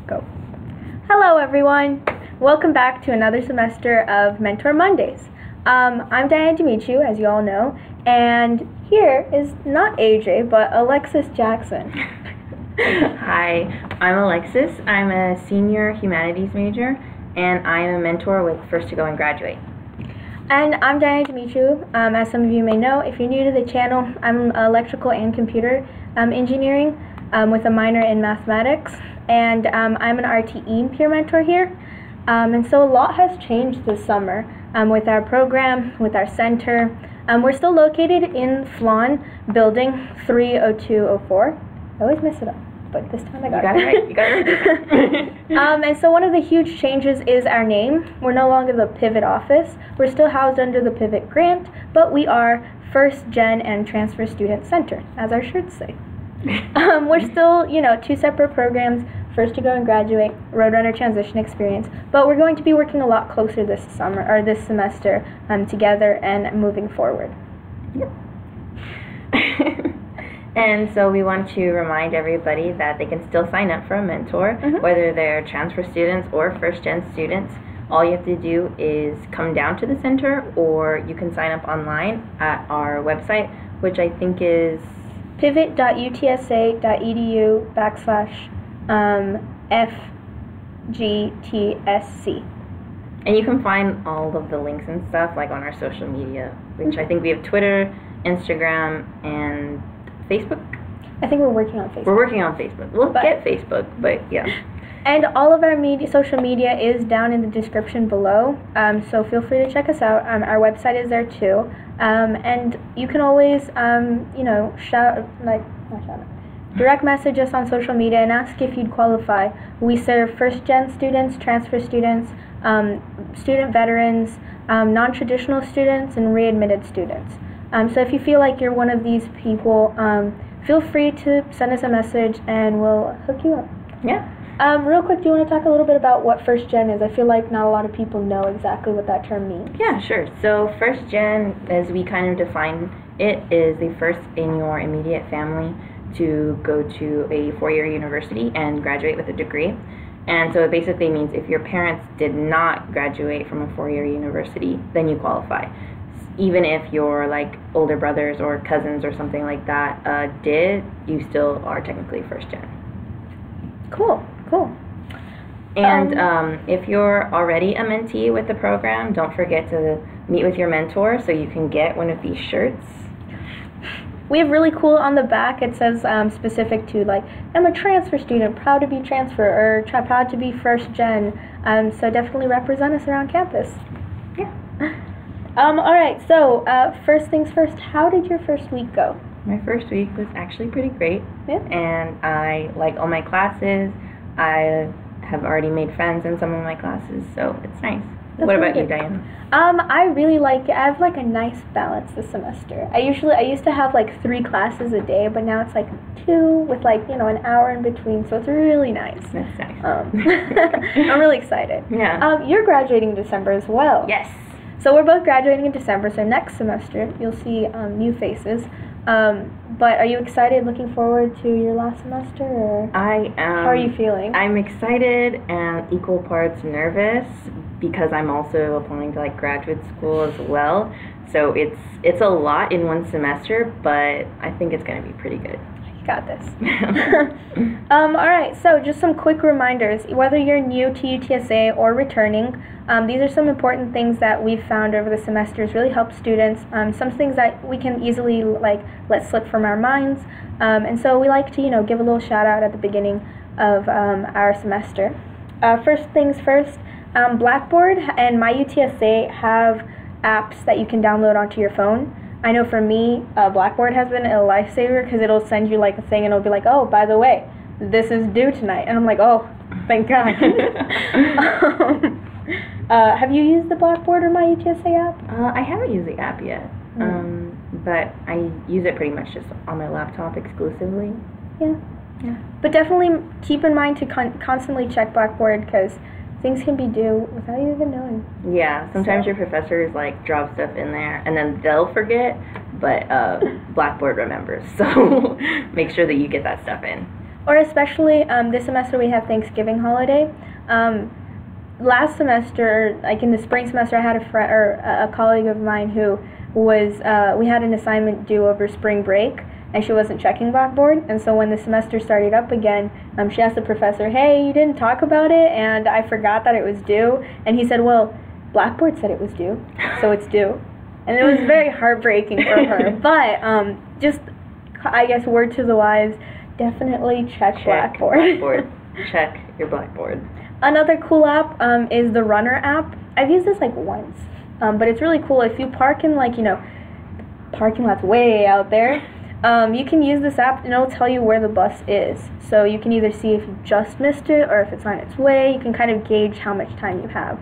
Go. Hello everyone! Welcome back to another semester of Mentor Mondays. I'm Diana Demetriou, as you all know, and here is not AJ, but Alexis Jackson. Hi, I'm Alexis. I'm a senior humanities major, and I am a mentor with First to Go and Graduate. And I'm Diana Demetriou. As some of you may know, if you're new to the channel, I'm electrical and computer engineering with a minor in mathematics, and I'm an RTE peer mentor here. And so a lot has changed this summer with our program, with our center. We're still located in Flan, building 30204. I always mess it up, but this time I got it right. You got it right. And so one of the huge changes is our name. We're no longer the Pivot office. We're still housed under the Pivot grant, but we are First Gen and Transfer Student Center, as our shirts say. We're still, two separate programs, First to Go and Graduate, Roadrunner Transition Experience, but we're going to be working a lot closer this semester together and moving forward. Yep. And so we want to remind everybody that they can still sign up for a mentor, whether they're transfer students or first-gen students. All you have to do is come down to the center, or you can sign up online at our website, which I think is pivot.utsa.edu/FGTSC. And you can find all of the links and stuff like on our social media, which I think we have Twitter, Instagram, and Facebook. I think we're working on Facebook. We're working on Facebook. We'll get Facebook, but yeah. And all of our social media is down in the description below, so feel free to check us out. Our website is there too, and you can always, direct message us on social media and ask if you'd qualify. We serve first-gen students, transfer students, student veterans, non-traditional students, and readmitted students. So if you feel like you're one of these people, feel free to send us a message and we'll hook you up. Yeah. Real quick, do you want to talk a little bit about what first gen is? I feel like not a lot of people know exactly what that term means. Yeah, sure. So first gen, as we kind of define it, is the first in your immediate family to go to a four-year university and graduate with a degree. And so it basically means if your parents did not graduate from a four-year university, then you qualify. Even if your older brothers or cousins or something like that did, you still are technically first gen. Cool. And if you're already a mentee with the program, don't forget to meet with your mentor so you can get one of these shirts. We have really cool on the back. It says specific to I'm a transfer student, proud to be transfer, or proud to be first gen. So definitely represent us around campus. Yeah. All right. So first things first. How did your first week go? My first week was actually pretty great. Yeah. And I like all my classes. I have already made friends in some of my classes, so it's nice. That's what really about you, good. Diane? I really like it. I have a nice balance this semester. I used to have 3 classes a day, but now it's 2 with an hour in between, so it's really nice. That's nice. I'm really excited. Yeah. You're graduating in December as well. Yes. So we're both graduating in December, so next semester you'll see new faces. But are you excited, looking forward to your last semester, or I am. How are you feeling? I'm excited and equal parts nervous because I'm also applying to graduate school as well. So it's a lot in one semester, but I think it's going to be pretty good. You got this. All right, so just some quick reminders. Whether you're new to UTSA or returning, these are some important things that we've found over the semesters really help students. Some things that we can easily let slip from our minds. And so we like to give a little shout out at the beginning of our semester. First things first, Blackboard and MyUTSA have apps that you can download onto your phone. I know for me, Blackboard has been a lifesaver because it'll send you a thing and it'll be oh, by the way, this is due tonight. And I'm oh, thank God. Have you used the Blackboard or MyUTSA app? I haven't used the app yet, but I use it pretty much just on my laptop exclusively. Yeah. But definitely keep in mind to constantly check Blackboard because things can be due without you even knowing. Yeah, sometimes your professors drop stuff in there and then they'll forget, but Blackboard remembers. So make sure that you get that stuff in. Or especially this semester we have Thanksgiving holiday. Last semester, like in the spring semester, I had a colleague of mine who was, we had an assignment due over spring break, and she wasn't checking Blackboard, and so when the semester started up again, she asked the professor, hey, you didn't talk about it, and I forgot that it was due, and he said, well, Blackboard said it was due, so it's due. And it was very heartbreaking for her, but just, I guess, word to the wise, definitely check Blackboard. Check your Blackboard. Another cool app is the Runner app. I've used this like once, but it's really cool. If you park in like, parking lot's way out there, you can use this app and it'll tell you where the bus is. So you can either see if you just missed it or if it's on its way. You can kind of gauge how much time you have.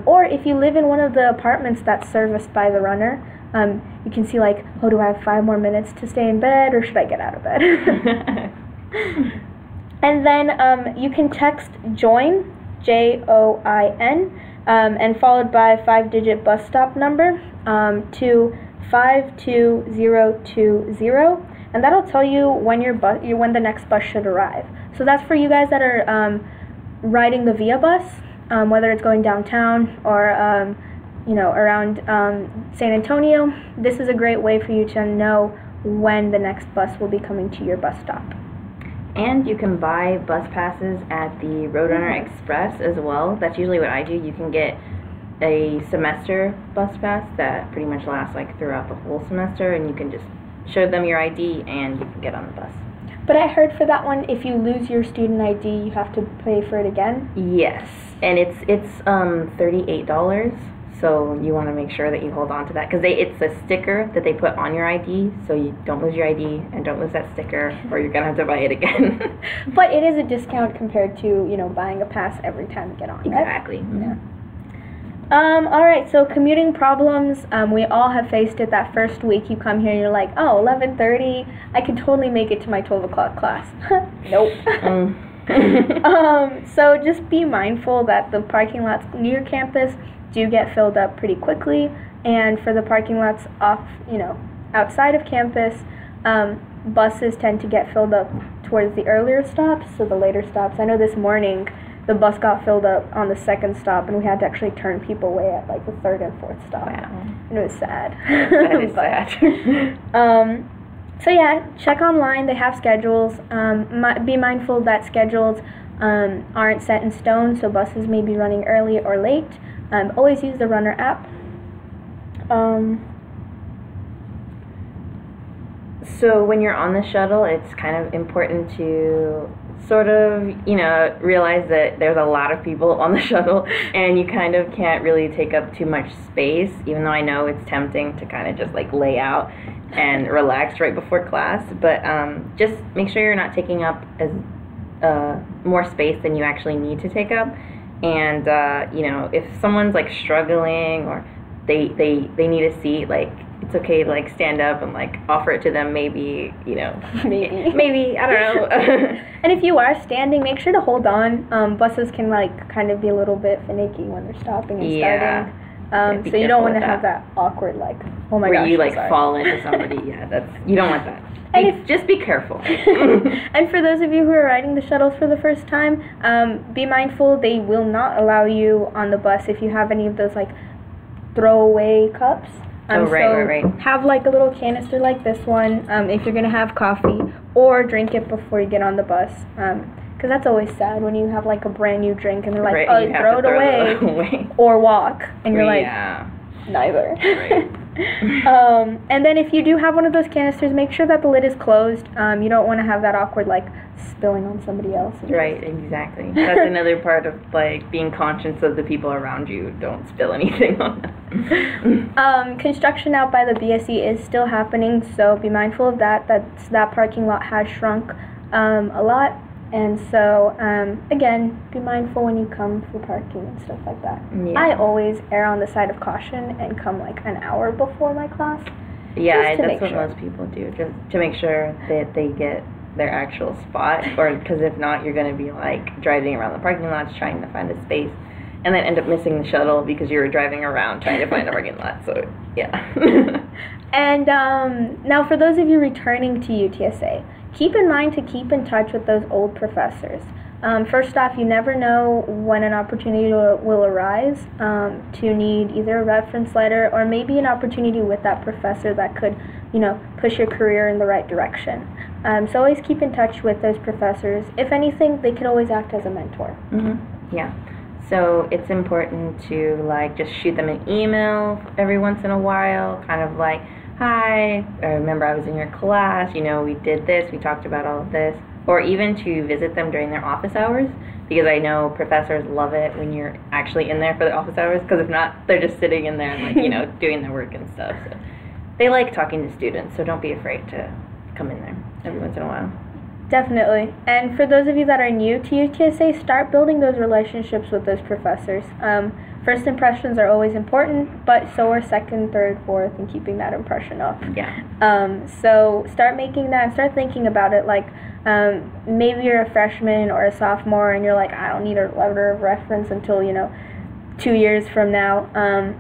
Or if you live in one of the apartments that's serviced by the Runner, you can see like, oh, do I have 5 more minutes to stay in bed or should I get out of bed? And then you can text JOIN, JOIN, and followed by a 5-digit bus stop number to 52020, and that'll tell you when when the next bus should arrive. So that's for you guys that are riding the VIA bus, whether it's going downtown or around San Antonio. This is a great way for you to know when the next bus will be coming to your bus stop. And you can buy bus passes at the Roadrunner Express as well. That's usually what I do. You can get a semester bus pass that pretty much lasts like throughout the whole semester, and you can just show them your ID and you can get on the bus. But I heard for that one, if you lose your student ID, you have to pay for it again? Yes, and it's $38. So you want to make sure that you hold on to that, because it's a sticker that they put on your ID, so you don't lose your ID and don't lose that sticker, or you're going to have to buy it again. But it is a discount compared to, buying a pass every time you get on, right? Exactly. Yeah. All right, so commuting problems, we all have faced it that first week. You come here and you're like, oh, 11:30, I can totally make it to my 12 o'clock class. Nope. So just be mindful that the parking lots near campus do get filled up pretty quickly, and for the parking lots outside of campus, buses tend to get filled up towards the earlier stops, so the later stops. I know this morning the bus got filled up on the second stop, and we had to actually turn people away at like the third and fourth stop. Wow. And it was sad. That is sad. So yeah, check online. They have schedules. Be mindful that schedules aren't set in stone, so buses may be running early or late. Always use the Runner app. So when you're on the shuttle, it's kind of important to sort of, realize that there's a lot of people on the shuttle, and you kind of can't really take up too much space, even though I know it's tempting to kind of just like lay out and relax right before class. But just make sure you're not taking up as more space than you actually need to take up. And if someone's like struggling or they need a seat, like it's okay to like stand up and like offer it to them, maybe maybe I don't know. And if you are standing, make sure to hold on. Buses can like kind of be a little bit finicky when they're stopping and starting. So you don't want to have that awkward like, oh my gosh, where you like fall into somebody. You don't want that. Just be careful. And for those of you who are riding the shuttles for the first time, be mindful they will not allow you on the bus if you have any of those like throwaway cups. Right. Have like a little canister like this one if you're going to have coffee, or drink it before you get on the bus. Because that's always sad when you have like a brand new drink and they're like, oh, throw it away. Or walk. And you're like, neither. Right. And then if you do have one of those canisters, make sure that the lid is closed. You don't want to have that awkward like spilling on somebody else. Right, exactly. That's another part of like being conscious of the people around you. Don't spill anything on them. Construction out by the BSE is still happening, so be mindful of that. That parking lot has shrunk a lot. And so, again, be mindful when you come for parking and stuff like that. Yeah. I always err on the side of caution and come like an hour before my class. Yeah, that's what most people do, just to make sure that they get their actual spot. Or because if not, you're going to be like driving around the parking lots trying to find a space, and then end up missing the shuttle because you were driving around trying to find a parking lot. So, yeah. And now for those of you returning to UTSA, keep in mind to keep in touch with those old professors. First off, you never know when an opportunity will arise to need either a reference letter or maybe an opportunity with that professor that could, push your career in the right direction. So always keep in touch with those professors. If anything, they could always act as a mentor. Mm-hmm. Yeah. So it's important to just shoot them an email every once in a while, kind of like, hi, I remember I was in your class, we did this, we talked about all of this. Or even to visit them during their office hours, because I know professors love it when you're actually in there for the office hours, because if not, they're just sitting in there and doing their work and stuff. So they like talking to students, so don't be afraid to come in there every once in a while. Definitely. And for those of you that are new to UTSA, start building those relationships with those professors. First impressions are always important, but so are second, third, fourth, and keeping that impression up. Yeah. So start making that and start thinking about it maybe you're a freshman or a sophomore and you're like, I don't need a letter of reference until, 2 years from now.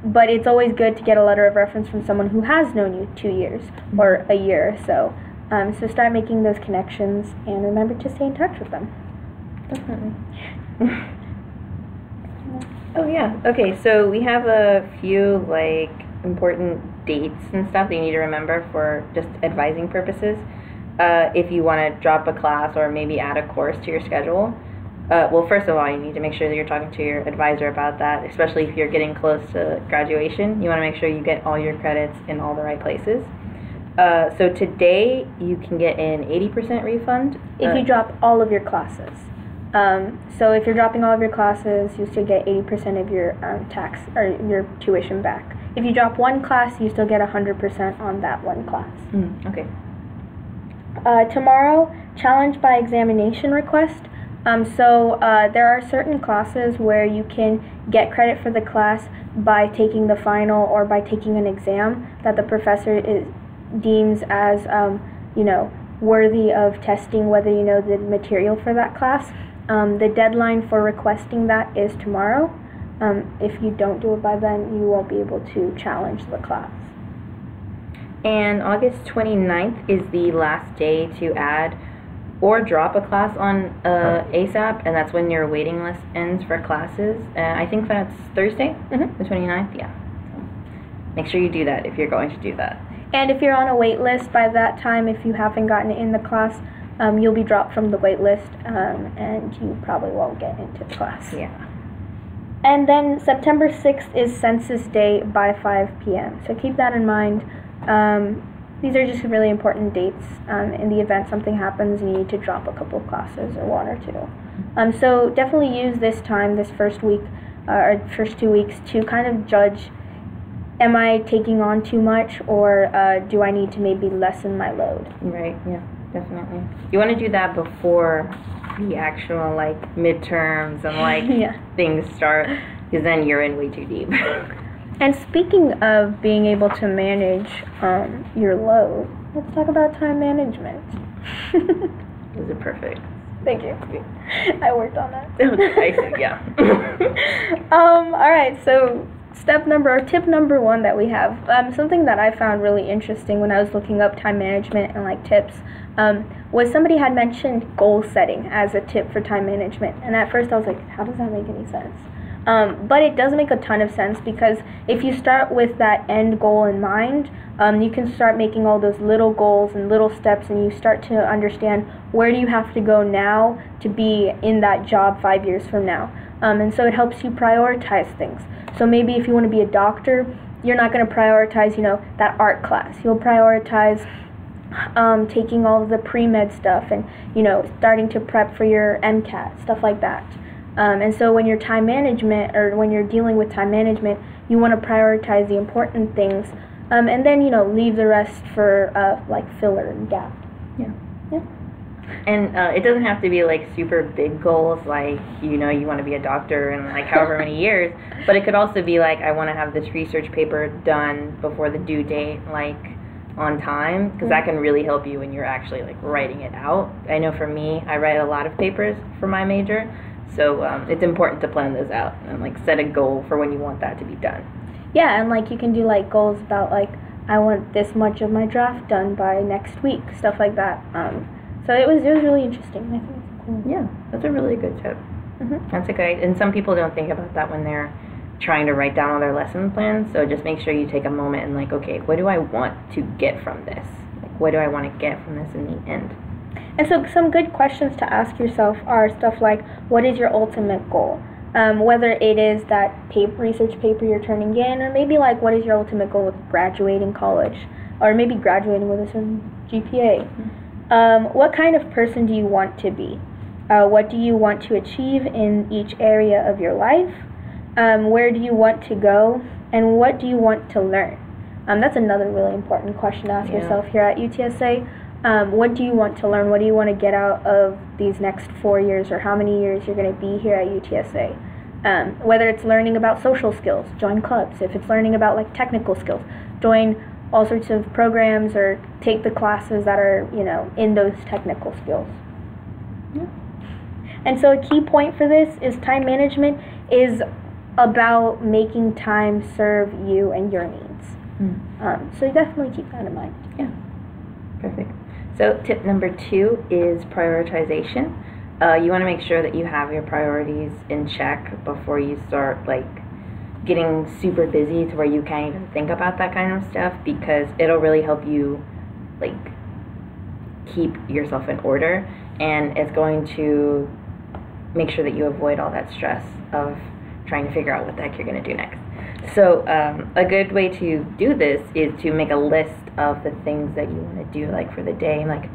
But it's always good to get a letter of reference from someone who has known you 2 years or a year or so. So start making those connections and remember to stay in touch with them. Definitely. Oh yeah. Okay, so we have a few important dates and stuff that you need to remember for just advising purposes. If you want to drop a class or maybe add a course to your schedule. Well, first of all, you need to make sure that you're talking to your advisor about that, especially if you're getting close to graduation. You want to make sure you get all your credits in all the right places. So today, you can get an 80% refund. If you drop all of your classes. So if you're dropping all of your classes, you still get 80% of your tax or your tuition back. If you drop one class, you still get 100% on that one class. Okay. Tomorrow, challenge by examination request. So there are certain classes where you can get credit for the class by taking the final or by taking an exam that the professor deems as, worthy of testing whether you know the material for that class. The deadline for requesting that is tomorrow. If you don't do it by then, you won't be able to challenge the class. And August 29th is the last day to add or drop a class on ASAP, and that's when your waiting list ends for classes. I think that's Thursday, the 29th, yeah. So make sure you do that if you're going to do that. And if you're on a wait list by that time, if you haven't gotten in the class, you'll be dropped from the wait list, and you probably won't get into the class. Yeah. And then September 6th is Census Day by 5 p.m., so keep that in mind. These are just really important dates in the event something happens and you need to drop a couple of classes or one or two. So definitely use this time, this first week or first 2 weeks to kind of judge, am I taking on too much or do I need to maybe lessen my load? Right, yeah, definitely. You want to do that before the actual midterms and things start, because then you're in way too deep. And speaking of being able to manage your load, let's talk about time management. Those are perfect. Thank you. I worked on that. I see, yeah. All right, so tip number 1 that we have, something that I found really interesting when I was looking up time management and tips, was somebody had mentioned goal setting as a tip for time management. And at first I was like, how does that make any sense? But it does make a ton of sense, because if you start with that end goal in mind, you can start making all those little goals and little steps, and you start to understand where do you have to go now to be in that job 5 years from now. And so it helps you prioritize things. So maybe if you want to be a doctor, you're not going to prioritize, that art class. You'll prioritize taking all of the pre-med stuff and, starting to prep for your MCAT, stuff like that. And so when you're time management, or when you're dealing with time management, you want to prioritize the important things, and then, leave the rest for, filler and gap. Yeah. And it doesn't have to be, super big goals, you want to be a doctor in, however many years, but it could also be, I want to have this research paper done before the due date, on time, because that can really help you when you're actually, writing it out. I know for me, I write a lot of papers for my major, so it's important to plan those out and set a goal for when you want that to be done. Yeah, and you can do goals about I want this much of my draft done by next week, stuff like that. So it was really interesting. I think it's cool. Yeah, that's a really good tip. Mm-hmm. That's a good, and some people don't think about that when they're trying to write down all their lesson plans. So just make sure you take a moment and like, okay, what do I want to get from this? Like, what do I want to get from this in the end? And so some good questions to ask yourself are stuff like, what is your ultimate goal? Whether it is that research paper you're turning in, or maybe like, what is your ultimate goal with graduating college? Or maybe graduating with a certain GPA. Mm-hmm. What kind of person do you want to be? What do you want to achieve in each area of your life? Where do you want to go? And what do you want to learn? That's another really important question to ask yourself here at UTSA. What do you want to learn? What do you want to get out of these next 4 years, or how many years you're going to be here at UTSA? Whether it's learning about social skills, join clubs. If it's learning about like technical skills, join all sorts of programs or take the classes that are, in those technical skills. Yeah. And so a key point for this is time management is about making time serve you and your needs. So definitely keep that in mind. Yeah, perfect. So tip number 2 is prioritization. You want to make sure that you have your priorities in check before you start like getting super busy to where you can't even think about that kind of stuff, because it'll really help you like keep yourself in order, and it's going to make sure that you avoid all that stress of trying to figure out what the heck you're going to do next. So a good way to do this is to make a list of the things that you want to do like for the day. Like,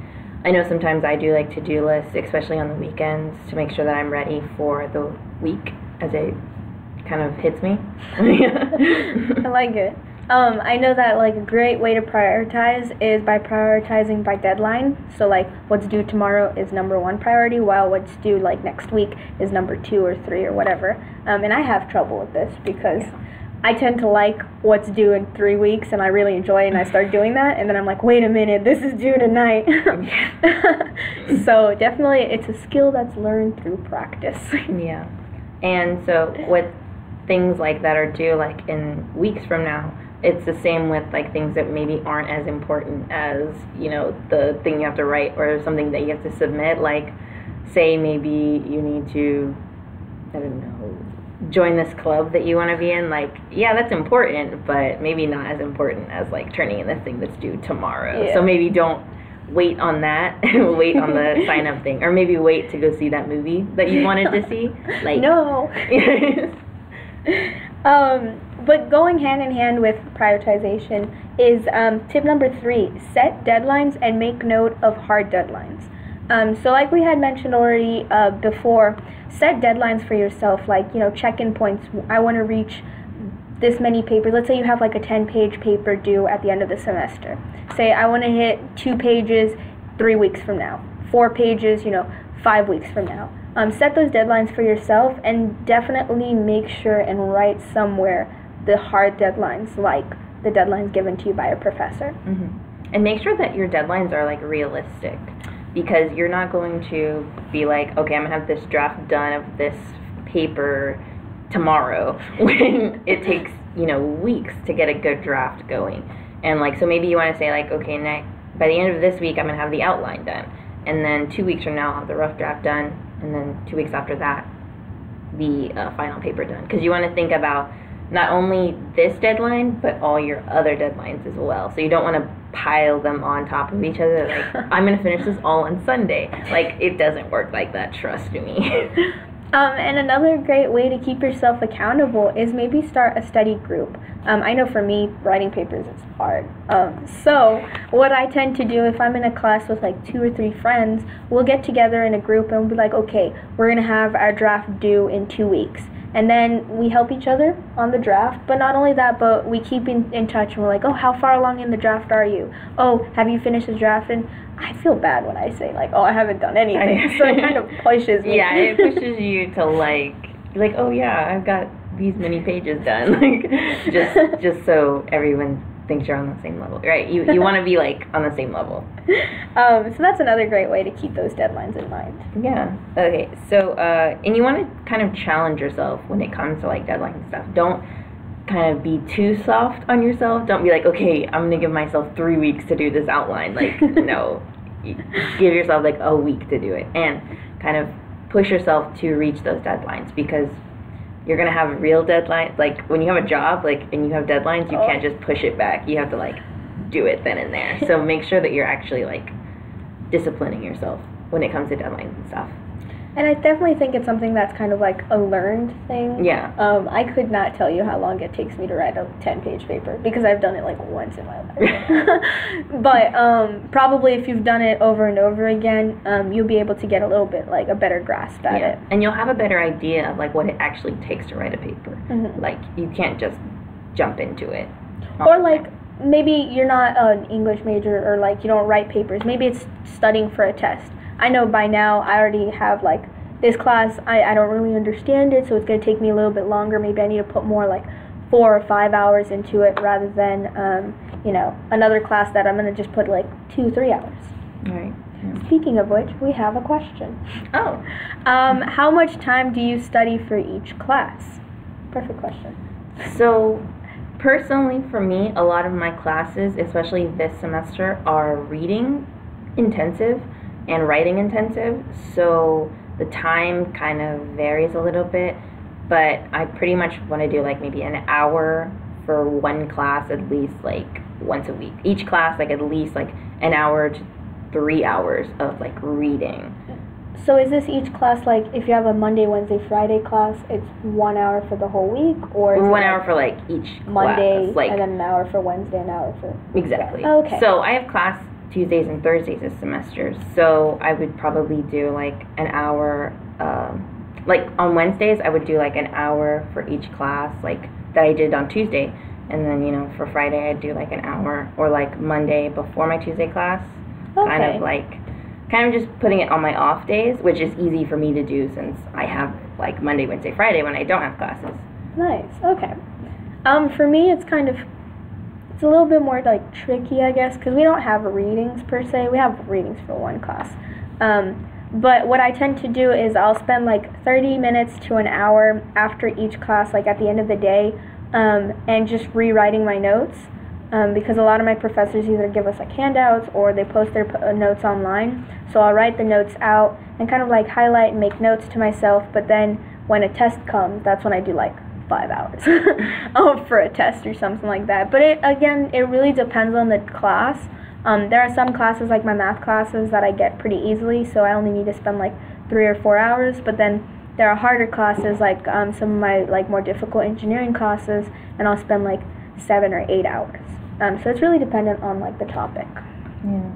I know sometimes I do like to-do lists, especially on the weekends, to make sure that I'm ready for the week as it kind of hits me. I like it. I know that like a great way to prioritize is by prioritizing by deadline. So like what's due tomorrow is number 1 priority, while what's due like next week is number 2 or 3 or whatever. And I have trouble with this because I tend to like what's due in 3 weeks, and I really enjoy it, and I start doing that, and then I'm like, wait a minute, this is due tonight. So definitely it's a skill that's learned through practice. Yeah. And so what things like that are due like in weeks from now, it's the same with like things that maybe aren't as important as, the thing you have to write or something that you have to submit. Like, say maybe you need to, I don't know, join this club that you want to be in. Like, yeah, that's important, but maybe not as important as like turning in this thing that's due tomorrow. Yeah. So maybe don't wait on that. Wait on the sign up thing, or maybe wait to go see that movie that you wanted to see. Like, no. But going hand in hand with prioritization is tip number 3, set deadlines and make note of hard deadlines. So like we had mentioned already before, set deadlines for yourself, like, check-in points. I want to reach this many papers. Let's say you have like a 10-page paper due at the end of the semester. Say I want to hit 2 pages 3 weeks from now, 4 pages, 5 weeks from now. Set those deadlines for yourself, and definitely make sure and write somewhere the hard deadlines, like the deadlines given to you by a professor. Mm-hmm. And make sure that your deadlines are like realistic, because you're not going to be like, okay, I'm gonna have this draft done of this paper tomorrow when it takes, weeks to get a good draft going. And like, so maybe you want to say like, okay, by the end of this week I'm gonna have the outline done, and then 2 weeks from now I'll have the rough draft done, and then 2 weeks after that the final paper done, because you want to think about not only this deadline, but all your other deadlines as well. So you don't want to pile them on top of each other. Like, I'm going to finish this all on Sunday. Like, it doesn't work like that, trust me. And another great way to keep yourself accountable is maybe start a study group. I know for me, writing papers is hard. So what I tend to do, if I'm in a class with like 2 or 3 friends, we'll get together in a group and we'll be like, okay, we're going to have our draft due in 2 weeks. And then we help each other on the draft. But not only that, but we keep in touch, and we're like, oh, how far along in the draft are you? Oh, have you finished the draft? And I feel bad when I say like, oh, I haven't done anything. So it kind of pushes me. Yeah, it pushes you to like, oh yeah, I've got these many pages done. Like, just so everyone thinks you're on the same level, right? You want to be like on the same level. So that's another great way to keep those deadlines in mind. Yeah. Okay. So and you want to kind of challenge yourself when it comes to like deadline stuff. Don't kind of be too soft on yourself. Don't be like, okay, I'm going to give myself 3 weeks to do this outline. Like, no. Give yourself like a week to do it, and kind of push yourself to reach those deadlines, because you're going to have real deadlines. Like, when you have a job, like, and you have deadlines, you can't just push it back. You have to, like, do it then and there. So make sure that you're actually, like, disciplining yourself when it comes to deadlines and stuff. And I definitely think it's something that's kind of like a learned thing. Yeah. I could not tell you how long it takes me to write a 10-page paper, because I've done it like once in my life. But probably if you've done it over and over again, you'll be able to get a little bit like a better grasp at it. And you'll have a better idea of like what it actually takes to write a paper. Mm-hmm. Like, you can't just jump into it. Or like, maybe you're not an English major, or like you don't write papers. Maybe it's studying for a test. I know by now I already have like this class, I don't really understand it, so it's going to take me a little bit longer. Maybe I need to put more like 4 or 5 hours into it, rather than, another class that I'm going to just put like 2-3 hours. Right. Yeah. Speaking of which, we have a question. Oh. How much time do you study for each class? Perfect question. So, personally for me, a lot of my classes, especially this semester, are reading intensive and writing intensive, so the time kind of varies a little bit, but I pretty much want to do like maybe an hour for one class, at least like once a week. Each class, like at least like an hour to 3 hours of like reading. So is this each class, like if you have a Monday, Wednesday, Friday class, it's 1 hour for the whole week, or is 1 it hour for like each Monday, class, like, and then an hour for Wednesday, an hour for... Exactly. Oh, okay. So I have class Tuesdays and Thursdays this semester, so I would probably do like an hour, like on Wednesdays I would do like an hour for each class, like that I did on Tuesday, and then for Friday I'd do like an hour, or like Monday before my Tuesday class. Okay. Kind of just putting it on my off days, which is easy for me to do since I have like Monday, Wednesday, Friday when I don't have classes. Nice. Okay. For me, it's a little bit more like tricky, I guess, because we don't have readings per se. We have readings for one class. But what I tend to do is I'll spend like 30 minutes to an hour after each class, like at the end of the day, and just rewriting my notes. Because a lot of my professors either give us like handouts or they post their notes online. So I'll write the notes out and kind of like highlight and make notes to myself. But then when a test comes, that's when I do like 5 hours for a test or something like that. But it really depends on the class. There are some classes, like my math classes, that I get pretty easily, so I only need to spend like 3 or 4 hours. But then there are harder classes, like some of my like more difficult engineering classes, and I'll spend like 7 or 8 hours. So it's really dependent on like the topic. Yeah.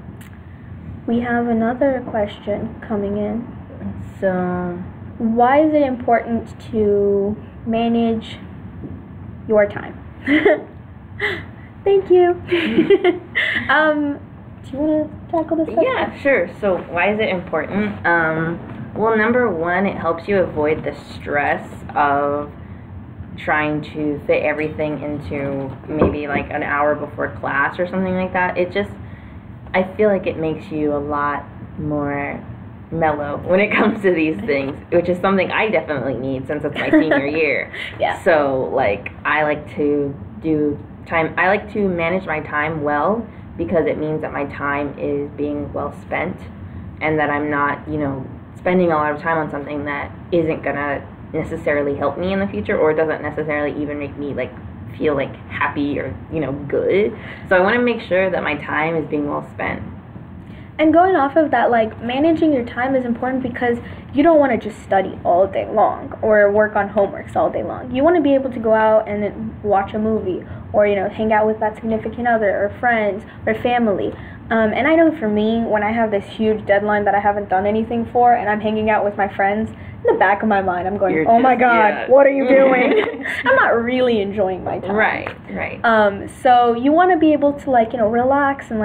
We have another question coming in. So, why is it important to manage your time? Thank you. Do you want to tackle this question? Yeah, sure. So why is it important? Well, number one, it helps you avoid the stress of trying to fit everything into maybe like an hour before class or something like that. I feel like it makes you a lot more mellow when it comes to these things, which is something I definitely need since it's my senior year. Yeah. So like I like to manage my time well, because it means that my time is being well spent, and that I'm not, spending a lot of time on something that isn't gonna necessarily help me in the future, or doesn't necessarily even make me like feel like happy or good. So I want to make sure that my time is being well spent. And going off of that, like, managing your time is important because you don't want to just study all day long or work on homeworks all day long. You want to be able to go out and watch a movie, or hang out with that significant other or friends or family. And I know for me, when I have this huge deadline that I haven't done anything for, and I'm hanging out with my friends, in the back of my mind I'm going, oh my god, what are you doing? I'm not really enjoying my time. Right. So you want to be able to relax and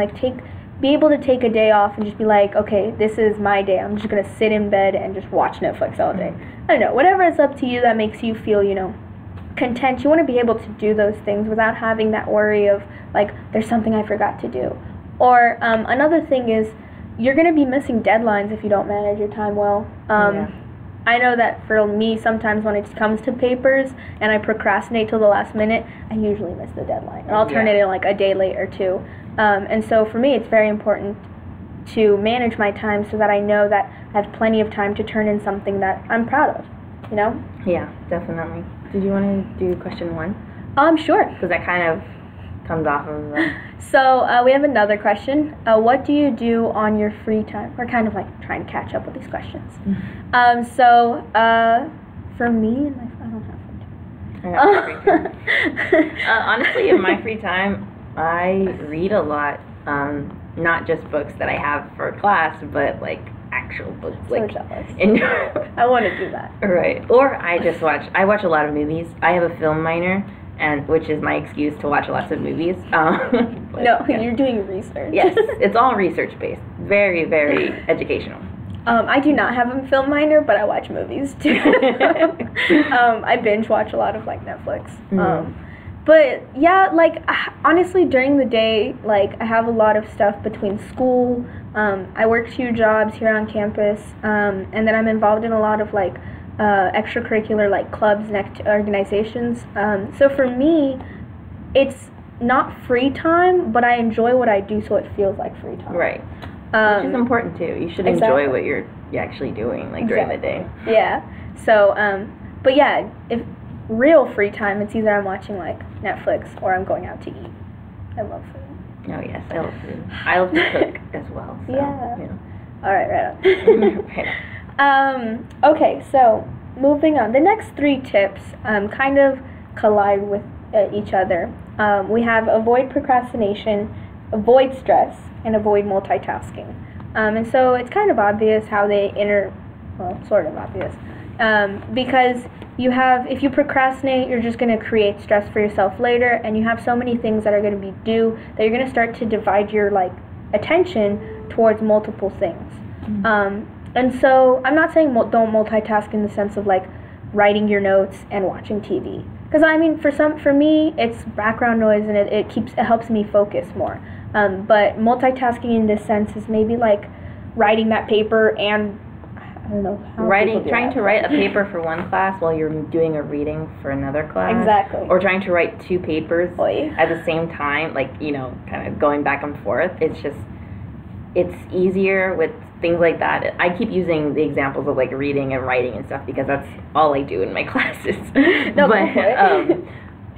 be able to take a day off and just be like, okay, this is my day. I'm just going to sit in bed and just watch Netflix all day. I don't know, whatever is up to you that makes you feel, content. You want to be able to do those things without having that worry of, there's something I forgot to do. Or another thing is, you're going to be missing deadlines if you don't manage your time well. I know that for me, sometimes when it comes to papers and I procrastinate till the last minute, I usually miss the deadline. And I'll turn it in like a day late or two. And so for me, it's very important to manage my time so that I know that I have plenty of time to turn in something that I'm proud of, you know? Yeah, definitely. Did you want to do question 1? Sure. Because that kind of comes off of So we have another question. What do you do on your free time? We're kind of like trying to catch up with these questions. For me, I don't have free time. I got free time. Honestly, in my free time, I read a lot. Not just books that I have for class, but like actual books. So like jealous. In I want to do that. Right. Or I watch a lot of movies. I have a film minor, and which is my excuse to watch lots of movies. No, yeah. You're doing research. Yes, it's all research based. Very, very educational. I do not have a film minor, but I watch movies too. I binge watch a lot of like Netflix. But yeah, like honestly, during the day, like I have a lot of stuff between school. I work 2 jobs here on campus, and then I'm involved in a lot of like extracurricular like clubs and organizations. So for me, it's not free time, but I enjoy what I do, so it feels like free time. Right. Which is important too. You should enjoy what you're actually doing, like during the day. Yeah. So, but yeah, if real free time, it's either I'm watching like Netflix or I'm going out to eat. I love food. Oh yes, I love food. I love to cook as well. So, yeah. All right, right on. Okay, so moving on. The next 3 tips kind of collide with each other. We have avoid procrastination, avoid stress, and avoid multitasking. And so it's kind of obvious how they sort of obvious. Because if you procrastinate, you're just going to create stress for yourself later, and you have so many things that are going to be due that you're going to start to divide your like attention towards multiple things. And so I'm not saying don't multitask in the sense of like writing your notes and watching TV. Because I mean, for me, it's background noise and it helps me focus more. But multitasking in this sense is maybe like writing that paper and I don't know how trying to write a paper for one class while you're doing a reading for another class. Exactly. Or trying to write 2 papers at the same time, like kind of going back and forth. It's easier with things like that. I keep using the examples of like reading and writing and stuff because that's all I do in my classes.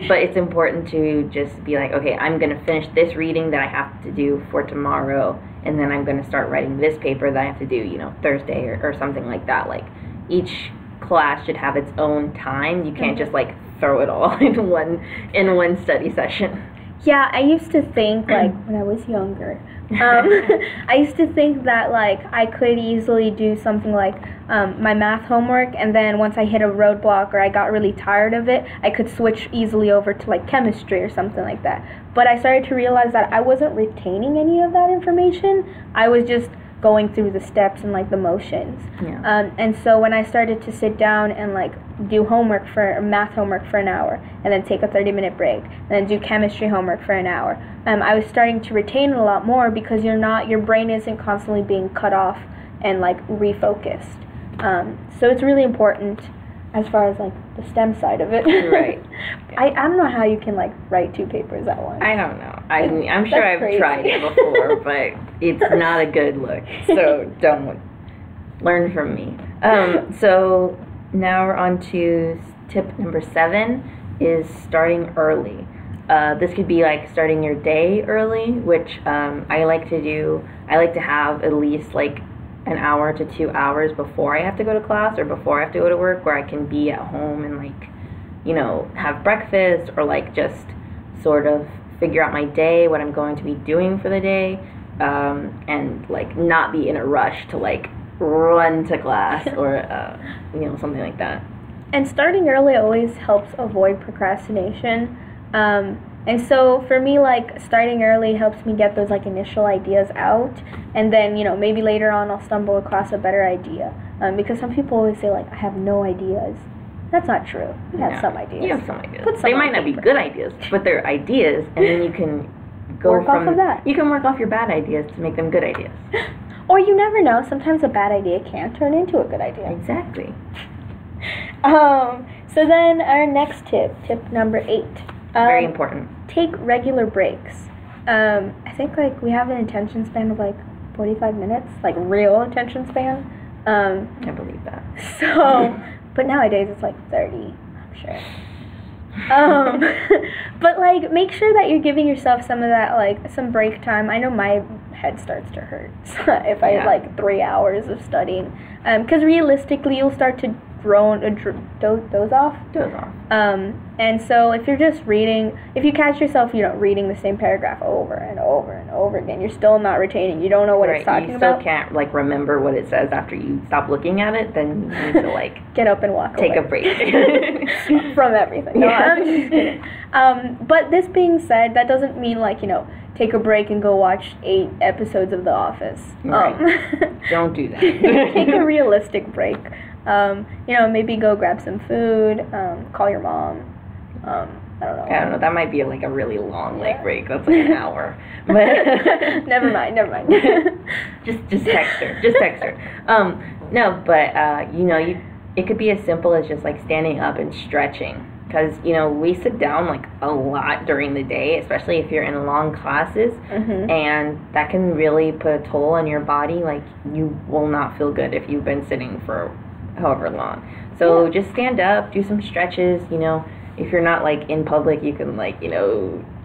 But it's important to just be like, okay, I'm going to finish this reading that I have to do for tomorrow, and then I'm going to start writing this paper that I have to do, Thursday or something like that. Like, each class should have its own time. You can't just, like, throw it all in one study session. Yeah, I used to think, like, when I was younger, I used to think that, like, I could easily do something like my math homework, and then once I hit a roadblock or I got really tired of it, I could switch easily over to, like, chemistry or something like that. But I started to realize that I wasn't retaining any of that information. I was just going through the steps and, like, the motions. Yeah. And so when I started to sit down and, like, do math homework for an hour, and then take a 30-minute break, and then do chemistry homework for an hour, I was starting to retain it a lot more because your brain isn't constantly being cut off and, like, refocused. So it's really important as far as, like, the STEM side of it. Right. Yeah. I don't know how you can, like, write 2 papers at once. I don't know. I'm sure I've crazy. tried it before, but it's not a good look. So don't learn from me. So now we're on to tip number 7 is starting early. This could be like starting your day early, which I like to do. I like to have at least like an hour to 2 hours before I have to go to class or before I have to go to work, where I can be at home and like, have breakfast or like just sort of figure out my day, what I'm going to be doing for the day, and like not be in a rush to like run to class or something like that. And starting early always helps avoid procrastination. And so for me, like, starting early helps me get those, like, initial ideas out, and then, maybe later on I'll stumble across a better idea. Because some people always say, like, I have no ideas. That's not true. You have some ideas. You have some ideas. They might not be good ideas, but they're ideas, and then you can go work off of that. You can work off your bad ideas to make them good ideas. Or you never know, sometimes a bad idea can turn into a good idea. Exactly. So then our next tip number 8. Very important. Take regular breaks. I think like we have an attention span of like 45 minutes, like real attention span. I believe that. So, but nowadays it's like 30, I'm sure. But like make sure that you're giving yourself some of that, like some break time. I know my head starts to hurt if I like 3 hours of studying, because realistically you'll start to doze off. And so if you're just reading, if you catch yourself, reading the same paragraph over and over and over again, you're still not retaining. You don't know what it's talking about. You still can't like remember what it says after you stop looking at it. Then you need to like get up and walk away. Take a break from everything. No, I'm just kidding. But this being said, that doesn't mean like take a break and go watch 8 episodes of The Office. Right. Don't do that. Take a realistic break. Maybe go grab some food, call your mom. I don't know. That might be like a really long break. That's like an hour. But never mind. just text her. No, but it could be as simple as just like standing up and stretching. Because, we sit down like a lot during the day, especially if you're in long classes, and that can really put a toll on your body. Like, you will not feel good if you've been sitting for however long. So just stand up, do some stretches. If you're not like in public, you can like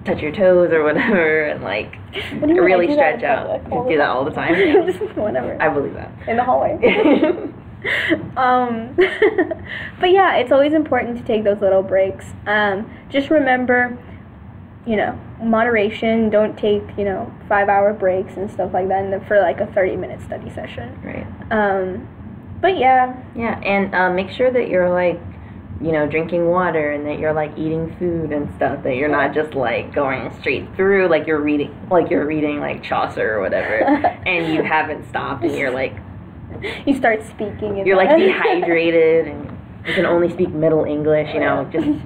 touch your toes or whatever, and like really stretch out. Just do that all the time. Whatever. I believe that. In the hallway. But yeah, it's always important to take those little breaks. Just remember, moderation. Don't take 5-hour breaks and stuff like that, and for like a 30-minute study session. Right. But yeah, and make sure that you're like drinking water, and that you're like eating food and stuff, that you're not just like going straight through like you're reading like Chaucer or whatever and you haven't stopped, and you're like you start speaking. You're like dehydrated, and you can only speak Middle English. Just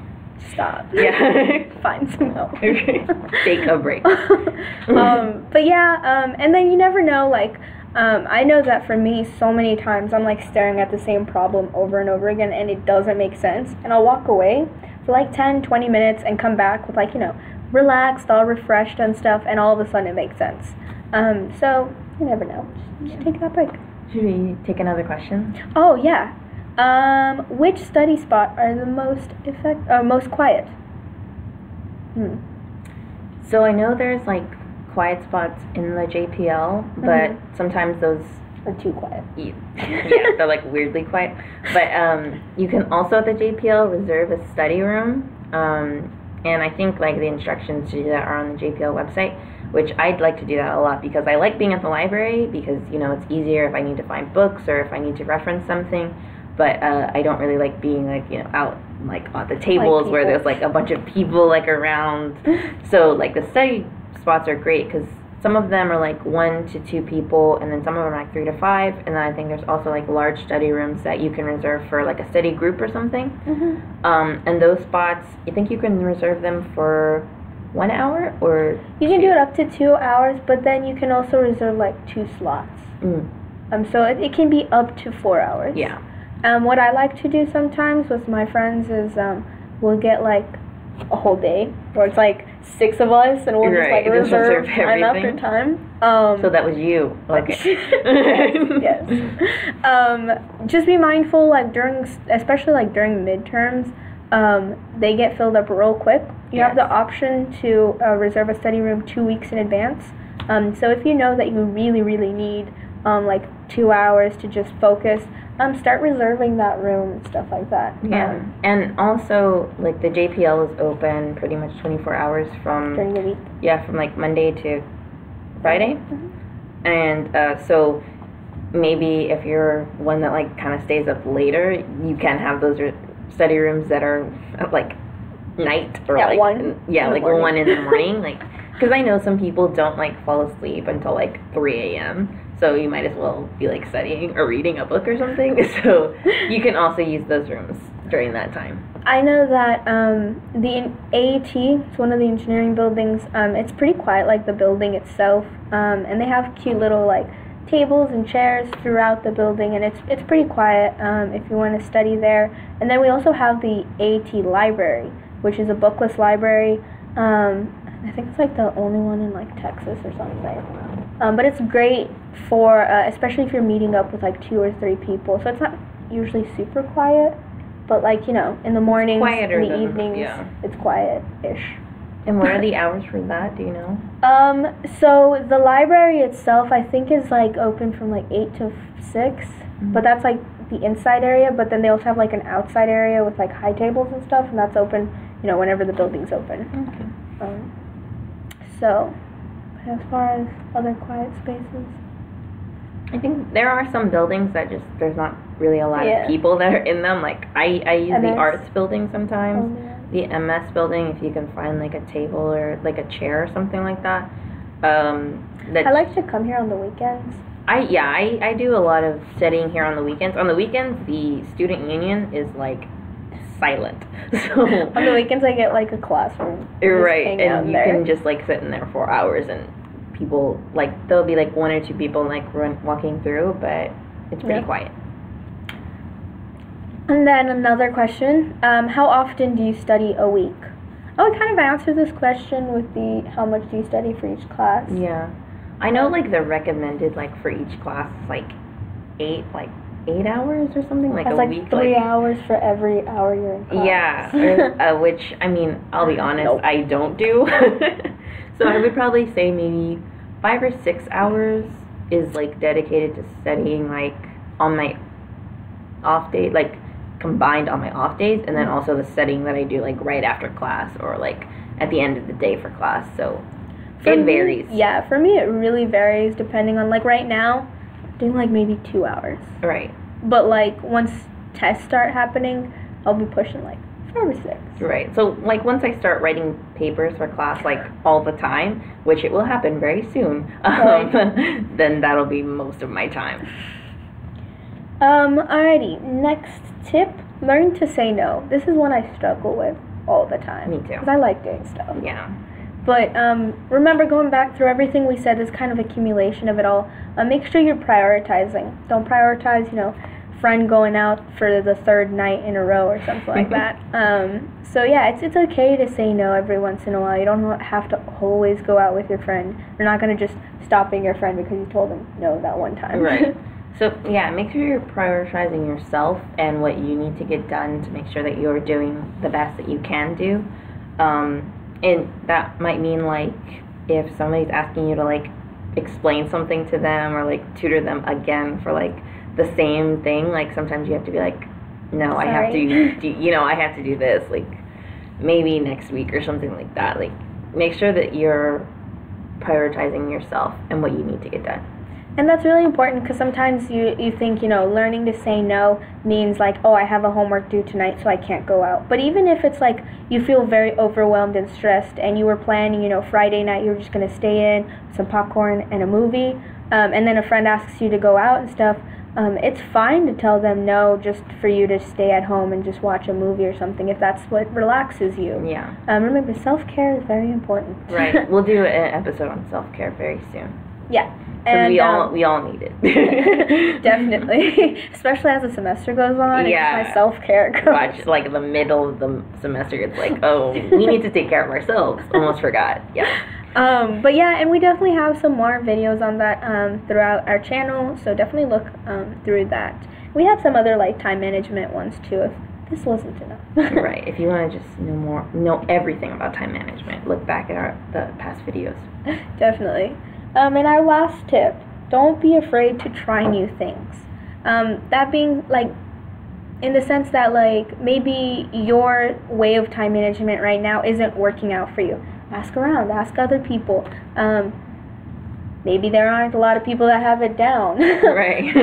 stop. Yeah. Find some help. Take a break. But yeah, and then you never know. Like, I know that for me, so many times I'm like staring at the same problem over and over again, and it doesn't make sense. And I'll walk away for like 10, 20 minutes and come back with like relaxed, all refreshed and stuff, and all of a sudden it makes sense. So you never know. Just take that break. Should we take another question? Oh, yeah. Which study spot are the most quiet? So I know there's like quiet spots in the JPL, but sometimes those are too quiet. Yeah, they're like weirdly quiet. But you can also at the JPL reserve a study room. And I think like the instructions to do that are on the JPL website, which I'd like to do that a lot because I like being at the library because, it's easier if I need to find books or if I need to reference something. But I don't really like being like, out like at the tables where there's like a bunch of people like around. So like the study spots are great because some of them are like 1 to 2 people, and then some of them are like 3 to 5. And then I think there's also like large study rooms that you can reserve for like a study group or something. And those spots, I think you can reserve them for 1 hour or you can do it up to 2 hours, but then you can also reserve like 2 slots. So it can be up to 4 hours. Yeah. What I like to do sometimes with my friends is we'll get like a whole day where it's like 6 of us, and we'll just like reserve time after time. So that was you. Okay. yes. Just be mindful, like especially like during midterms, they get filled up real quick. You have the option to reserve a study room 2 weeks in advance. So if you know that you really, really need like 2 hours to just focus, start reserving that room and stuff like that. Yeah. And also, like, the JPL is open pretty much 24 hours from... During the week. Yeah, from, like, Monday to Friday. And so maybe if you're one that, like, kind of stays up later, you can have those study rooms that are, like, night or, like 1 in the morning. Like, because I know some people don't, like, fall asleep until, like, 3 a.m., so you might as well be like studying or reading a book or something. So you can also use those rooms during that time. I know that the AET, it's one of the engineering buildings, it's pretty quiet, like the building itself. And they have cute little like tables and chairs throughout the building, and it's pretty quiet if you want to study there. And then we also have the AT library, which is a bookless library. I think it's like the only one in like Texas or something. But it's great for especially if you're meeting up with like 2 or 3 people. So it's not usually super quiet, but like, you know, in the mornings, in the evenings, it's quiet-ish. And what are the hours for that? Do you know? So the library itself, I think, is like open from like 8 to 6, but that's like the inside area. But then they also have like an outside area with like high tables and stuff, and that's open, you know, whenever the building's open. Okay. So, as far as other quiet spaces, I think there are some buildings that just there's not really a lot of people that are in them. Like I use the arts building sometimes. The MS building, if you can find like a table or like a chair or something like that. I like to come here on the weekends. I do a lot of studying here on the weekends. On the weekends, the student union is like silent. So on the weekends, I get like a classroom. Right, and you can just like sit in there for hours, and people like there'll be like 1 or 2 people like walking through, but it's pretty quiet. And then another question, how often do you study a week? Oh, I kind of answered this question with the how much do you study for each class? Yeah. I know like the recommended like for each class is like 8 hours or something, like that's a like week. 3 hours for every hour you're in class. Yeah, which, I mean, I'll be honest, I don't do. So I would probably say maybe 5 or 6 hours is like dedicated to studying like on my off day, like combined on my off days, and then also the studying that I do like right after class or like at the end of the day for class. So it varies. Yeah, for me it really varies depending on, like right now I'm doing like maybe 2 hours. Right. But like once tests start happening, I'll be pushing like 5 or 6. Right. So like once I start writing papers for class like all the time, which it will happen very soon, then that'll be most of my time. Alrighty, next tip, learn to say no. This is one I struggle with all the time. Me too. Because I like doing stuff. Yeah. But remember, going back through everything we said is kind of accumulation of it all. Make sure you're prioritizing. Don't prioritize, you know, friend going out for the 3rd night in a row or something like that. So yeah, it's okay to say no every once in a while. You don't have to always go out with your friend. You're not going to just stop being your friend because you told them no that one time. Right. So yeah, make sure you're prioritizing yourself and what you need to get done to make sure that you're doing the best that you can do. And that might mean like if somebody's asking you to like explain something to them or like tutor them again for like the same thing, like sometimes you have to be like, no, I have to I have to do this like maybe next week or something like that. Like make sure that you're prioritizing yourself and what you need to get done. And that's really important because sometimes you think, you know, learning to say no means like, oh, I have a homework due tonight so I can't go out. But even if it's like you feel very overwhelmed and stressed and you were planning, you know, Friday night you were just going to stay in, some popcorn and a movie, and then a friend asks you to go out and stuff, it's fine to tell them no just for you to stay at home and just watch a movie or something if that's what relaxes you. Yeah. Remember, self-care is very important. Right. We'll do an episode on self-care very soon. Yeah. And we all need it. Definitely. Especially as the semester goes on. Yeah. And my self-care goes. Watch, like, the middle of the semester, it's like, oh, we need to take care of ourselves. Almost forgot. Yeah. But yeah, and we definitely have some more videos on that throughout our channel, so definitely look through that. We have some other, like, time management ones, too, if this wasn't enough. Right. If you want to just know everything about time management, look back at the past videos. Definitely. And our last tip, don't be afraid to try new things. That being, like, in the sense that, like, maybe your way of time management right now isn't working out for you. Ask around, ask other people. Maybe there aren't a lot of people that have it down. Right.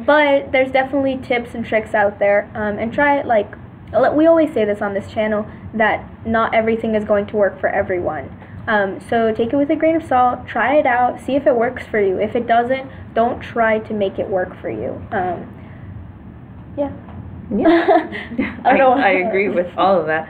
But there's definitely tips and tricks out there. And try it, like, we always say this on this channel, that not everything is going to work for everyone. So take it with a grain of salt, try it out, see if it works for you. If it doesn't, don't try to make it work for you. Yeah. I agree with all of that.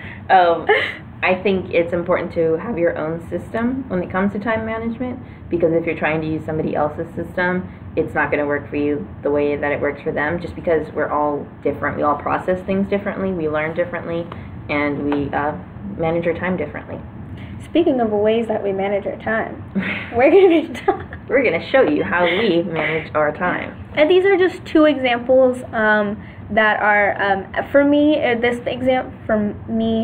I think it's important to have your own system when it comes to time management, because if you're trying to use somebody else's system, it's not going to work for you the way that it works for them, just because we're all different. We all process things differently, we learn differently, and we manage our time differently. Speaking of ways that we manage our time, we're going to show you how we manage our time. And these are just two examples that are, for me,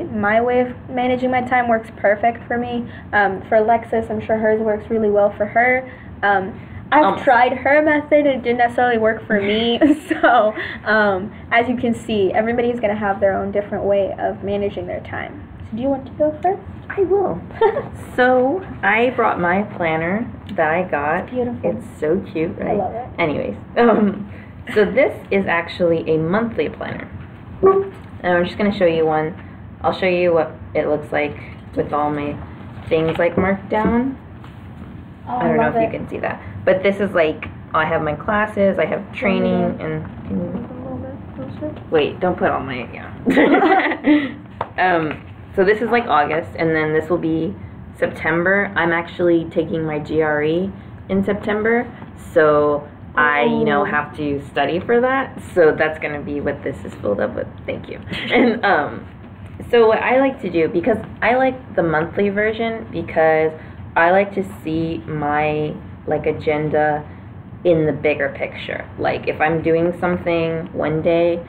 my way of managing my time works perfect for me. For Alexis, I'm sure hers works really well for her. I've tried her method, and it didn't necessarily work for me. So, as you can see, everybody's going to have their own different way of managing their time. So do you want to go first? I will. So, I brought my planner that I got. It's beautiful. It's so cute, right? I love it. Anyways, so this is actually a monthly planner. And I'm just going to show you one. I'll show you what it looks like with all my things like marked down. I don't know if you can see that. But this is like, I have my classes, I have training, and can you... Wait, don't put all my, so this is like August, and then this will be September. I'm actually taking my GRE in September, so I, have to study for that. So that's going to be what this is filled up with. Thank you. And so what I like to do, because I like the monthly version, because I like to see my agenda in the bigger picture. Like if I'm doing something one day,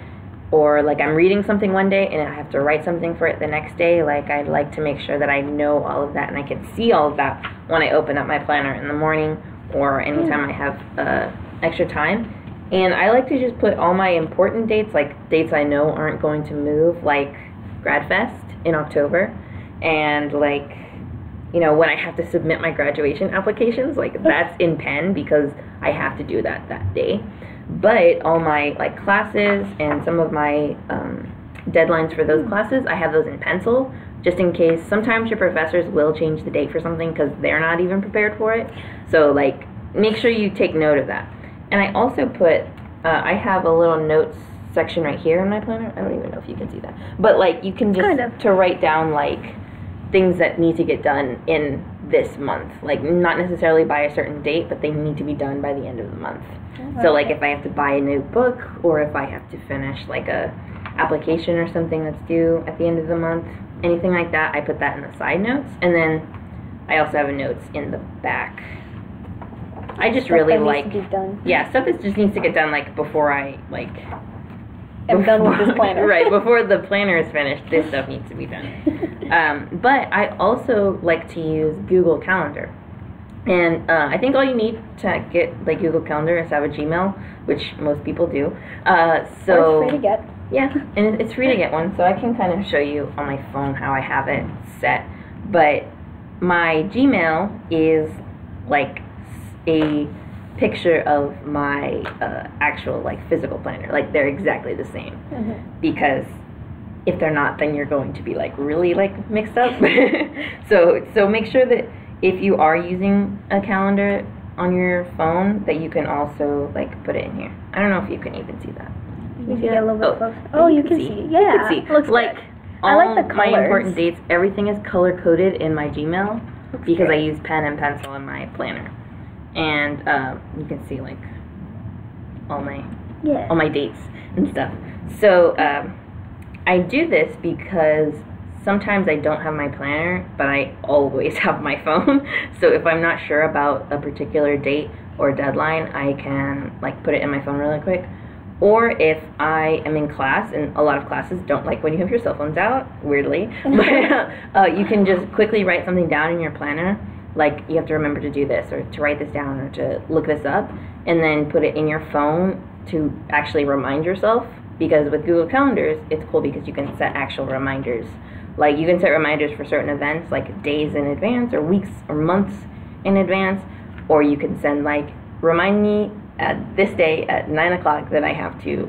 or I'm reading something one day and I have to write something for it the next day, I like to make sure that I know all of that and I can see all of that when I open up my planner in the morning or anytime I have extra time. And I like to just put all my important dates, dates I know aren't going to move, like Grad Fest in October, and when I have to submit my graduation applications, that's in pen because I have to do that day. But all my classes and some of my deadlines for those classes, I have those in pencil, just in case. Sometimes your professors will change the date for something because they're not even prepared for it. So make sure you take note of that. And I also put, I have a little notes section right here in my planner. I don't even know if you can see that. But you can just, to write down things that need to get done in this month. Not necessarily by a certain date, but they need to be done by the end of the month. So if I have to buy a new book, or if I have to finish a application or something that's due at the end of the month, anything like that, I put that in the side notes. And then I also have notes in the back. I just really stuff that just needs to get done before I I'm done with this planner. Right, before the planner is finished, this stuff needs to be done. But I also like to use Google Calendar. And I think all you need to get Google Calendar is have a Gmail, which most people do. Or it's free to get. Yeah, and it's free to get one, so I can kind of show you on my phone how I have it set. But my Gmail is a picture of my actual physical planner. They're exactly the same. Mm-hmm. Because if they're not, then you're going to be really mixed up. So make sure that if you are using a calendar on your phone, that you can also put it in here. I don't know if you can even see that. You can get a little bit closer. Oh, you can see. Yeah, you can see. Looks good. All I like the colors. My important dates, everything is color coded in my Gmail because I use pen and pencil in my planner. And you can see all my dates and stuff. So I do this because sometimes I don't have my planner, but I always have my phone. So if I'm not sure about a particular date or deadline, I can put it in my phone really quick. Or if I am in class, and a lot of classes don't like when you have your cell phones out, weirdly, but you can just quickly write something down in your planner. You have to remember to do this, or to write this down, or to look this up, and then put it in your phone to actually remind yourself. Because with Google Calendars, it's cool because you can set actual reminders. You can set reminders for certain events, days in advance, or weeks, or months in advance, or you can send, remind me at this day at 9 o'clock that I have to,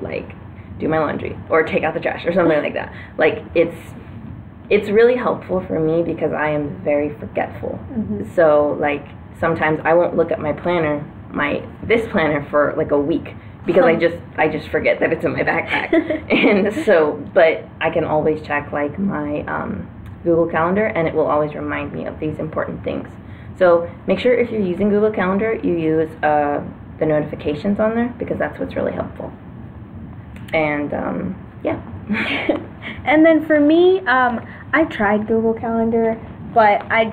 do my laundry, or take out the trash, or something like that. It's really helpful for me because I am very forgetful. Mm-hmm. So sometimes I won't look at my planner, this planner for a week because I just forget that it's in my backpack. And so, but I can always check my Google Calendar, and it will always remind me of these important things. So make sure if you're using Google Calendar, you use the notifications on there, because that's what's really helpful. And yeah. And then for me, I tried Google Calendar, but I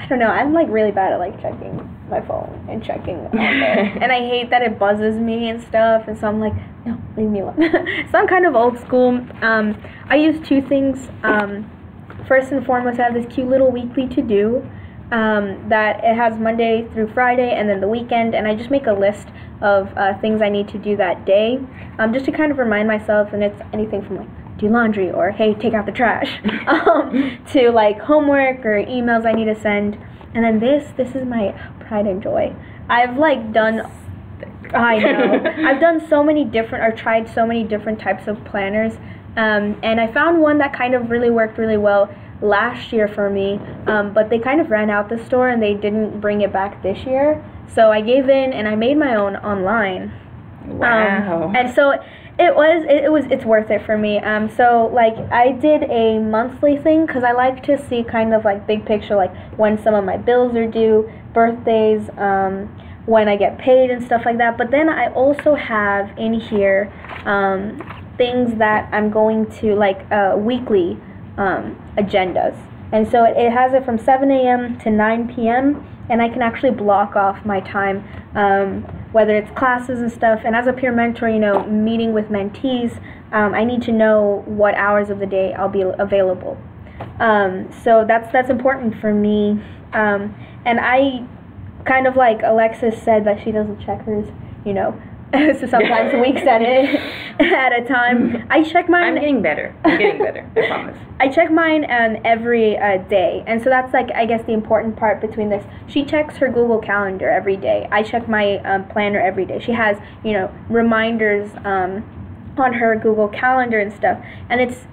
don't know, I'm like really bad at like checking my phone and checking on there. And I hate that it buzzes me and stuff, and so I'm like, no, leave me alone. So I'm kind of old school. I use two things. First and foremost, I have this cute little weekly to-do that it has Monday through Friday and then the weekend, and I just make a list of things I need to do that day, just to kind of remind myself, and it's anything from like do laundry or hey, take out the trash, to like homework or emails I need to send. And then this is my pride and joy. I've like done, I know, I've done so many different, or tried so many different types of planners, and I found one that kind of really worked really well last year for me, but they kind of ran out the store and they didn't bring it back this year. So I gave in and I made my own online. Wow. And so it's worth it for me. So like I did a monthly thing because I like to see kind of like big picture, like when some of my bills are due, birthdays, when I get paid and stuff like that. But then I also have in here things that I'm going to like weekly agendas. And so it has it from 7 a.m. to 9 p.m. and I can actually block off my time, whether it's classes and stuff. And as a peer mentor, meeting with mentees, I need to know what hours of the day I'll be available. So that's important for me. And I kind of like Alexis said that she doesn't check hers, so sometimes weeks at a time. I check mine. I'm getting better, I promise. I check mine every day, and so that's like, I guess, the important part between this. She checks her Google Calendar every day. I check my planner every day. She has, reminders on her Google Calendar and stuff, and it's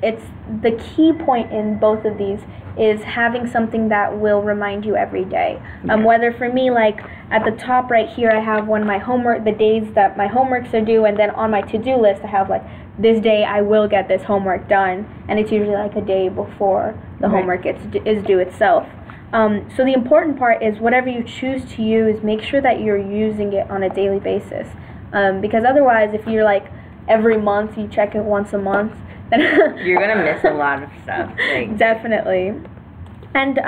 the key point in both of these is having something that will remind you every day. Whether for me, like at the top right here, I have the days that my homeworks are due, and then on my to-do list, I have like, this day I will get this homework done, and it's usually like a day before the homework is due itself. So the important part is whatever you choose to use, make sure that you're using it on a daily basis, because otherwise, if you're like every month you check it once a month, then you're gonna miss a lot of stuff. Definitely. And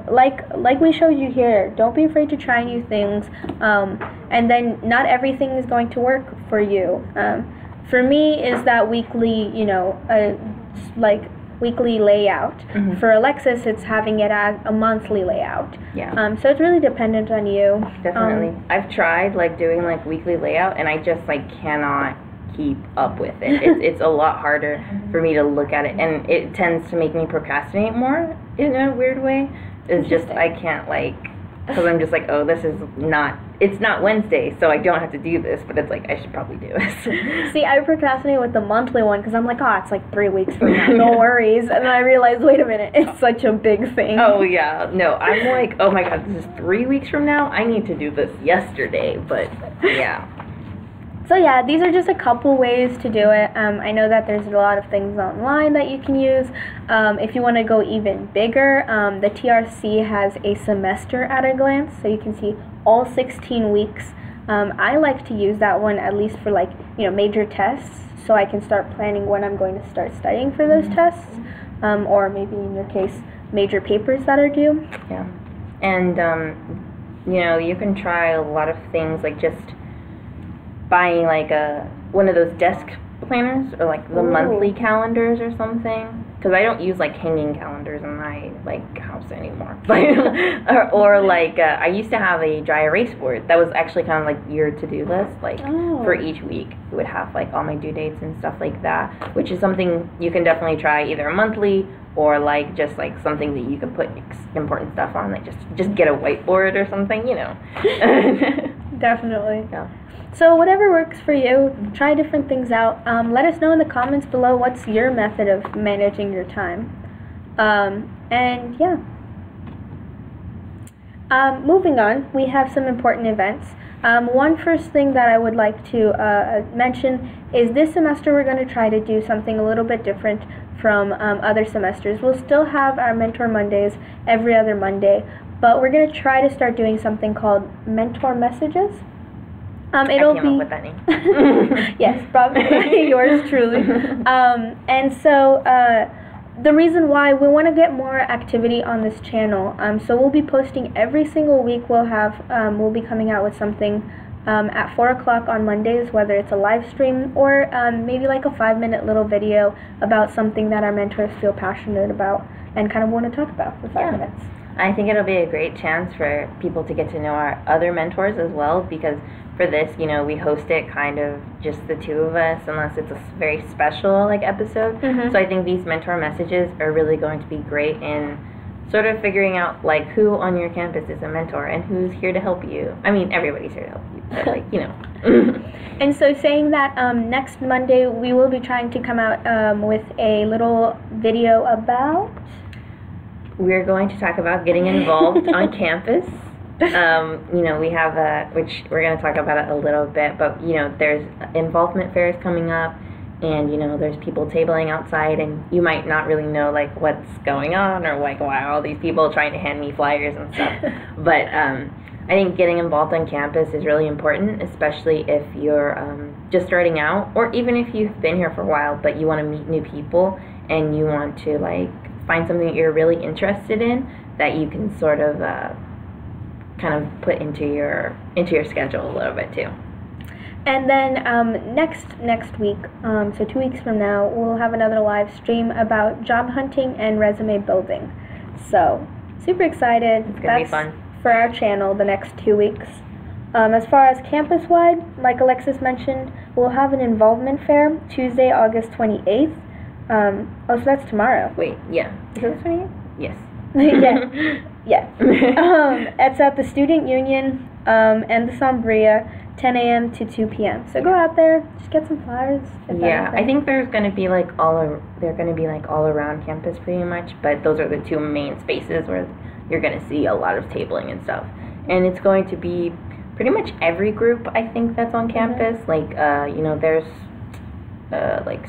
like we showed you here, don't be afraid to try new things, and then not everything is going to work for you. For me, is that weekly, weekly layout. Mm-hmm. For Alexis, it's having it as a monthly layout. Yeah. So it's really dependent on you. Definitely. I've tried doing weekly layout, and I just cannot keep up with it. It's a lot harder for me to look at it, and it tends to make me procrastinate more in a weird way. It's just I can't because I'm just oh, it's not Wednesday, so I don't have to do this, but it's I should probably do this. See, I procrastinate with the monthly one because I'm it's 3 weeks from now, no worries, and then I realize, wait a minute, it's such a big thing. Oh yeah, no, I'm oh my god, this is 3 weeks from now, I need to do this yesterday, but yeah. So yeah, these are just a couple ways to do it. I know that there's a lot of things online that you can use. If you want to go even bigger, the TRC has a semester at a glance, so you can see all 16 weeks. I like to use that one at least for major tests, so I can start planning when I'm going to start studying for those tests, or maybe in your case, major papers that are due. Yeah, and you can try a lot of things just buying one of those desk planners or the monthly calendars or something, because I don't use hanging calendars in my house anymore. or I used to have a dry erase board that was actually kind of your to-do list for each week. It would have all my due dates and stuff like that, which is something you can definitely try either monthly or just something that you can put important stuff on, just get a whiteboard or something, Definitely. Yeah. So whatever works for you, try different things out. Let us know in the comments below what's your method of managing your time. And yeah. Moving on, we have some important events. One first thing that I would like to mention is this semester we're going to try to do something a little bit different from other semesters. We'll still have our Mentor Mondays every other Monday, but we're going to try to start doing something called Mentor Messages. It'll I came up with that name. Yes, probably yours truly. And so the reason why we want to get more activity on this channel, so we'll be posting every single week. We'll be coming out with something at 4 o'clock on Mondays, whether it's a live stream or maybe like a 5-minute little video about something that our mentors feel passionate about and kind of want to talk about for 5 minutes. I think it'll be a great chance for people to get to know our other mentors as well, because for this, we host it kind of just the two of us, unless it's a very special episode. Mm-hmm. So I think these mentor messages are really going to be great in sort of figuring out who on your campus is a mentor and who's here to help you. I mean, everybody's here to help you, but And so saying that, next Monday we will be trying to come out with a little video about... We're going to talk about getting involved on campus. We have which we're going to talk about it a little bit, but there's involvement fairs coming up, and there's people tabling outside, and you might not really know what's going on, or why are all these people trying to hand me flyers and stuff. But I think getting involved on campus is really important, especially if you're just starting out, or even if you've been here for a while but you want to meet new people and you want to find something that you're really interested in that you can sort of kind of put into your schedule a little bit too. And then next week, so 2 weeks from now, we'll have another live stream about job hunting and resume building. So super excited. It's gonna be fun for our channel the next 2 weeks. As far as campus-wide, like Alexis mentioned, we'll have an involvement fair Tuesday, August 28th. So that's tomorrow. Wait, yeah. Is it the 28th? Yes. Yeah. It's at the Student Union and the Sombria, 10 a.m. to 2 p.m. So go out there, just get some flyers. Yeah, I think there's going to be all around campus pretty much, but those are the two main spaces where you're going to see a lot of tabling and stuff. And it's going to be pretty much every group, I think, that's on campus. Mm-hmm. There's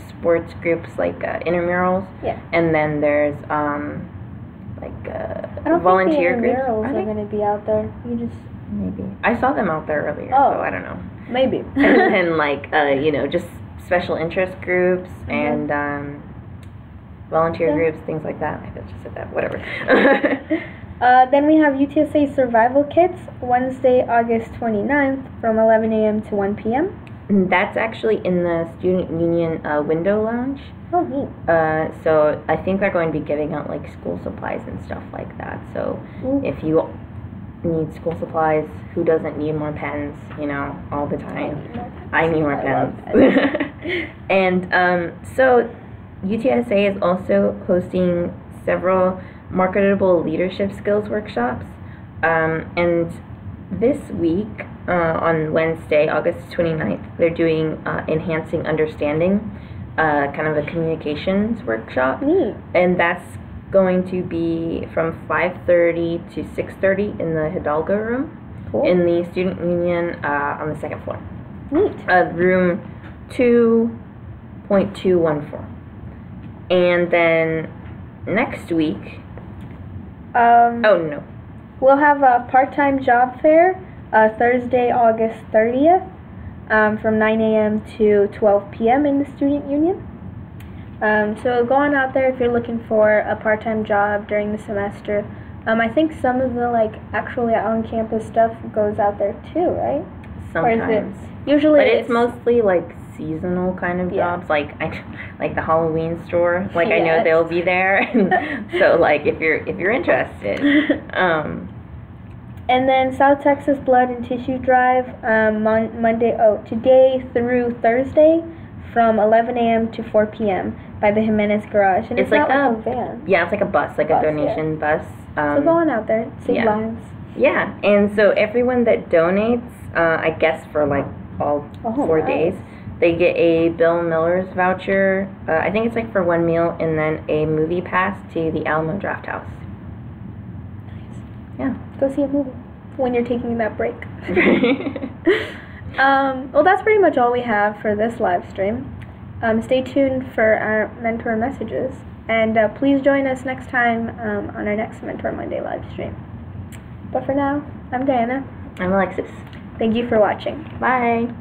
sports groups intramurals. Yeah. And then there's I don't volunteer think the groups. intramurals are going to be out there. Maybe I saw them out there earlier, so I don't know. Maybe. And then just special interest groups and volunteer groups, things like that. I just said that. Whatever. Then we have UTSA Survival Kits, Wednesday, August 29th from 11 a.m. to 1 p.m. That's actually in the Student Union window lounge. Oh, neat. So I think they're going to be giving out school supplies and stuff like that. So if you need school supplies, who doesn't need more pens, all the time? I need more pens. And so UTSA is also hosting several marketable leadership skills workshops. And this week, on Wednesday, August 29th, they're doing Enhancing Understanding, kind of a communications workshop. Neat. And that's going to be from 5:30 to 6:30 in the Hidalgo room. Cool. In the Student Union on the second floor. Neat. Room 2.214. And then next week... We'll have a part-time job fair Thursday, August 30th from 9 a.m. to 12 p.m. in the Student Union. So go on out there if you're looking for a part-time job during the semester. I think some of the actually on-campus stuff goes out there too, right? Sometimes. Or is it usually? But it's mostly seasonal kind of jobs, like the Halloween store. I know they'll be there. So if you're interested. And then South Texas Blood and Tissue Drive, today through Thursday, from 11 a.m. to 4 p.m. by the Jimenez Garage. And it's not a van. Yeah, it's like a bus, a donation bus. So go on out there, save lives. Yeah, and so everyone that donates, I guess for all 4 days, they get a Bill Miller's voucher. I think it's for one meal, and then a movie pass to the Alamo Draft House. Nice. Yeah. Go see a movie when you're taking that break. Well, that's pretty much all we have for this live stream. Stay tuned for our mentor messages, and please join us next time on our next Mentor Monday live stream. But for now, I'm Diana. I'm Alexis. Thank you for watching. Bye.